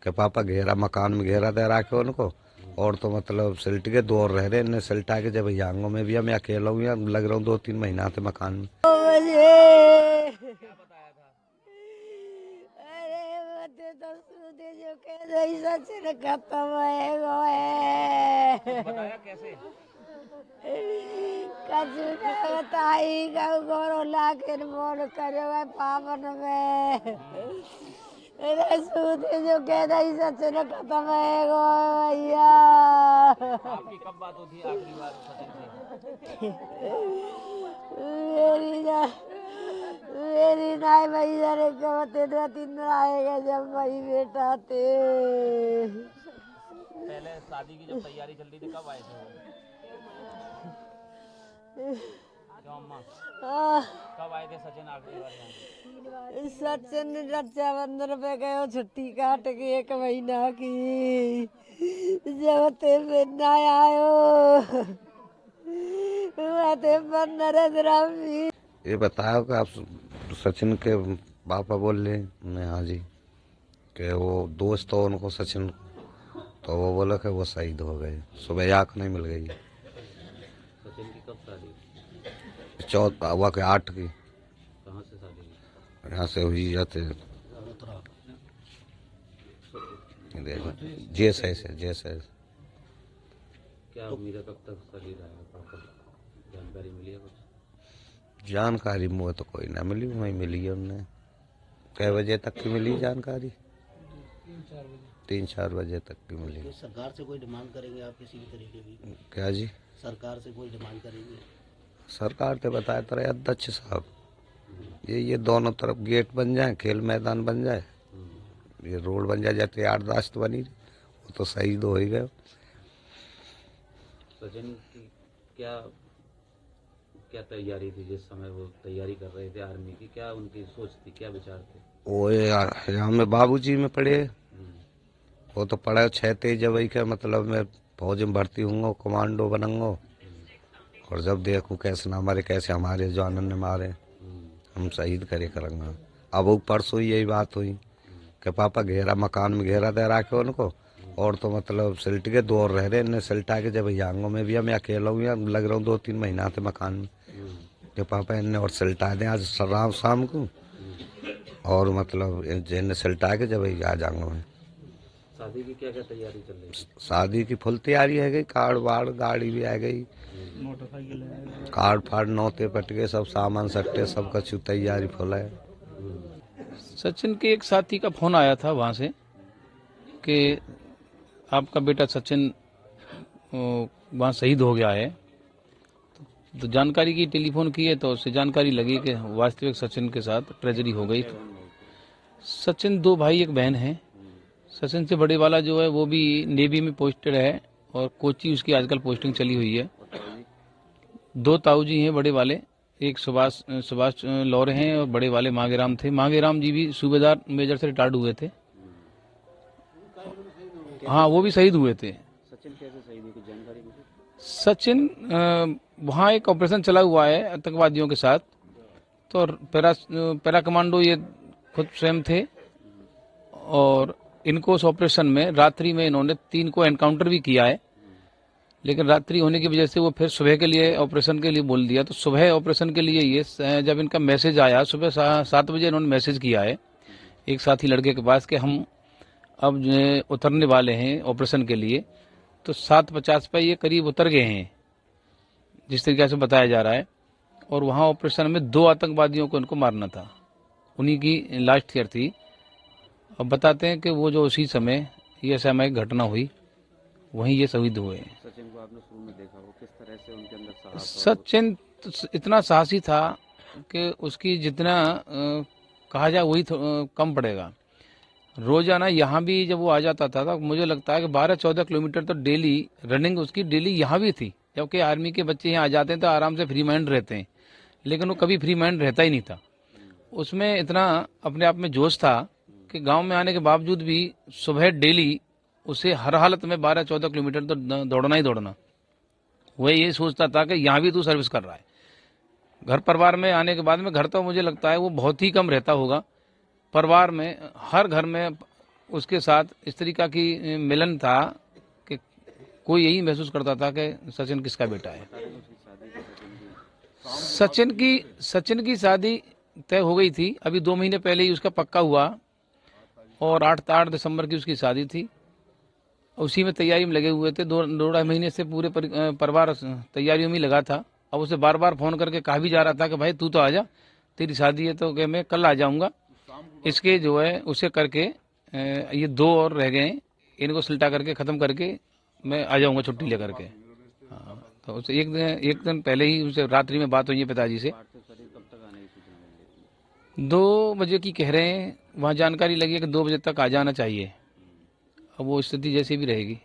कि पापा घेरा मकान में घेरा दे रहा के उनको, और तो मतलब सिल्ट के दो और रह रहे, इन्हें सिल्टा के जब यांगों में भी मैं अकेला हूँ, या लग रहा हूँ 2-3 महीना थे मकान में। अरे तो सुने जो कैसे सचिन खत्म बताया कैसे कछु न बताई गौरो लाके मोन करे पावन में सूते जो कहता ही सचिन खत्म है गो भैया। आपकी कब बात होती है आखिरी बार सचिन से? मेरी नाई भैया ने कहते 2-3 आएगा जब वही बेटा थे। पहले शादी की जब तैयारी चल रही थी कब आए थे वो? क्यों अम्मा कब आए थे सचिन आखिरी बार यहाँ? सचिन रक्षाबंधन पे गए छुट्टी काट के 1 महीना की, जब ते फिर आयो ते नरेंद्र भी। ये बताओ कि आप सचिन के पापा बोल रहे हैं? हाँ जी, कि वो दोस्त हो उनको सचिन, तो वो बोला कि वो शहीद हो गए, सुबह आँख नहीं मिल गई। सचिन की कब शादी? 8 की। कहाँ से शादी की? यहाँ से हुई जाते जैसे क्या उम्मीद है कब तक शरीर आएगा पापा? जानकारी मिली है कुछ? जानकारी मुझे तो कोई ना मिली, वही मिली है उन्हें। कै बजे तक की मिली जानकारी? 3-4 बजे तक की मिली। तो सरकार से कोई डिमांड करेंगे आप किसी भी तरीके की? क्या जी? सरकार से कोई डिमांड करेंगे? सरकार तो बताया तो रहे अध्यक्ष साहब, ये दोनों तरफ गेट बन जाए, खेल मैदान बन जाए, ये रोड बन जाए, जाते 8 रास्त बनी, वो तो शहीद हो ही गए। सचिन की क्या क्या तैयारी थी जिस समय वो तैयारी कर रहे थे आर्मी की? क्या उनकी सोच थी, क्या विचार थे? वो यहाँ में बाबूजी में पढ़े, वो तो पढ़ा 6 जब का मतलब मैं फौज में भर्ती हूँ, कमांडो बनूंगा, और जब देखूँ कैसे ना मारे, कैसे हमारे जवानों ने मारे, हम शहीद करे करेंगे। अब वो परसों यही बात हुई कि पापा घेरा मकान में घेरा दे रहा के उनको, और तो मतलब सिल्ट के 2 और रह रहे, इन्हें सिल्टा के जब यांगों में भी मैं अकेला हूँ, या लग रहा हूँ 2-3 महीना थे मकान में, कि पापा इन्हें और सिल्टा दें आज शाम को, और मतलब इन्हें सिल्टा के जब आ जाऊंगा मैं। शादी की क्या क्या तैयारी चल रही है? शादी की फुल तैयारी है गई, कार्ड वार्ड गाड़ी भी आ गई, कार्ड फाड़ नौते पट गए, सब सामान सट्टे सब कछु तैयारी फुल है। सचिन के एक साथी का फोन आया था वहाँ से कि आपका बेटा सचिन वहाँ शहीद हो गया है, तो जानकारी की, टेलीफोन की है, तो उससे जानकारी लगी कि वास्तविक सचिन के साथ ट्रेजेडी हो गई। सचिन 2 भाई 1 बहन है। सचिन से बड़े वाला जो है वो भी नेवी में पोस्टेड है, और कोची उसकी आजकल पोस्टिंग चली हुई है। 2 ताऊजी हैं बड़े वाले, एक सुभाष लौरे हैं, और बड़े वाले मांगेराम थे। मांगेराम जी भी सूबेदार मेजर से रिटायर्ड हुए थे। हाँ, वो भी शहीद हुए थे। सचिन कैसे शहीद हुए, कुछ जानकारी मिली? सचिन वहाँ एक ऑपरेशन चला हुआ है आतंकवादियों के साथ, तो पैरा कमांडो ये खुद स्वयं थे, और इनको उस ऑपरेशन में रात्रि में इन्होंने 3 को एनकाउंटर भी किया है, लेकिन रात्रि होने की वजह से वो फिर सुबह के लिए ऑपरेशन के लिए बोल दिया। तो सुबह ऑपरेशन के लिए ये जब इनका मैसेज आया, सुबह 7 बजे इन्होंने मैसेज किया है एक साथी लड़के के पास कि हम अब जो उतरने वाले हैं ऑपरेशन के लिए, तो 7:50 पे ये करीब उतर गए हैं, जिस तरीके से बताया जा रहा है। और वहाँ ऑपरेशन में 2 आतंकवादियों को इनको मारना था, उन्हीं की लास्ट ईयर थी। अब बताते हैं कि वो जो उसी समय ये सामयिक घटना हुई, वहीं ये शहीद हुए हैं। सचिन को आपने शुरू में देखा, वो किस तरह से उनके अंदर साहस? सचिन इतना साहसी था कि उसकी जितना कहा जाए वही कम पड़ेगा। रोजाना यहाँ भी जब वो आ जाता था तो मुझे लगता है कि 12-14 किलोमीटर तो डेली रनिंग उसकी डेली यहाँ भी थी। जबकि आर्मी के बच्चे यहाँ आ जाते हैं तो आराम से फ्री माइंड रहते हैं, लेकिन वो कभी फ्री माइंड रहता ही नहीं था। उसमें इतना अपने आप में जोश था कि गांव में आने के बावजूद भी सुबह डेली उसे हर हालत में 12-14 किलोमीटर तो दौड़ना ही दौड़ना। वह ये सोचता था कि यहाँ भी तू सर्विस कर रहा है। घर परिवार में आने के बाद में, घर तो मुझे लगता है वो बहुत ही कम रहता होगा, परिवार में हर घर में उसके साथ इस तरीका की मिलन था कि कोई यही महसूस करता था कि सचिन किसका बेटा है। सचिन की शादी तय हो गई थी, अभी 2 महीने पहले ही उसका पक्का हुआ और 8 दिसंबर की उसकी शादी थी। उसी में तैयारी में लगे हुए थे, 2-2.5 महीने से पूरे परिवार तैयारियों में ही लगा था। अब उसे बार बार फोन करके कहा भी जा रहा था कि भाई तू तो आ जा, तेरी शादी है। तो कि मैं कल आ जाऊंगा। इसके जो है उसे करके ये 2 और रह गए, इनको सिलटा करके ख़त्म करके मैं आ जाऊंगा छुट्टी लेकर के। हाँ, तो उसे एक दिन पहले ही उनसे रात्रि में बात हुई है पिताजी से। 2 बजे की कह रहे हैं, वहाँ जानकारी लगी है कि 2 बजे तक आ जाना चाहिए। अब वो स्थिति जैसी भी रहेगी।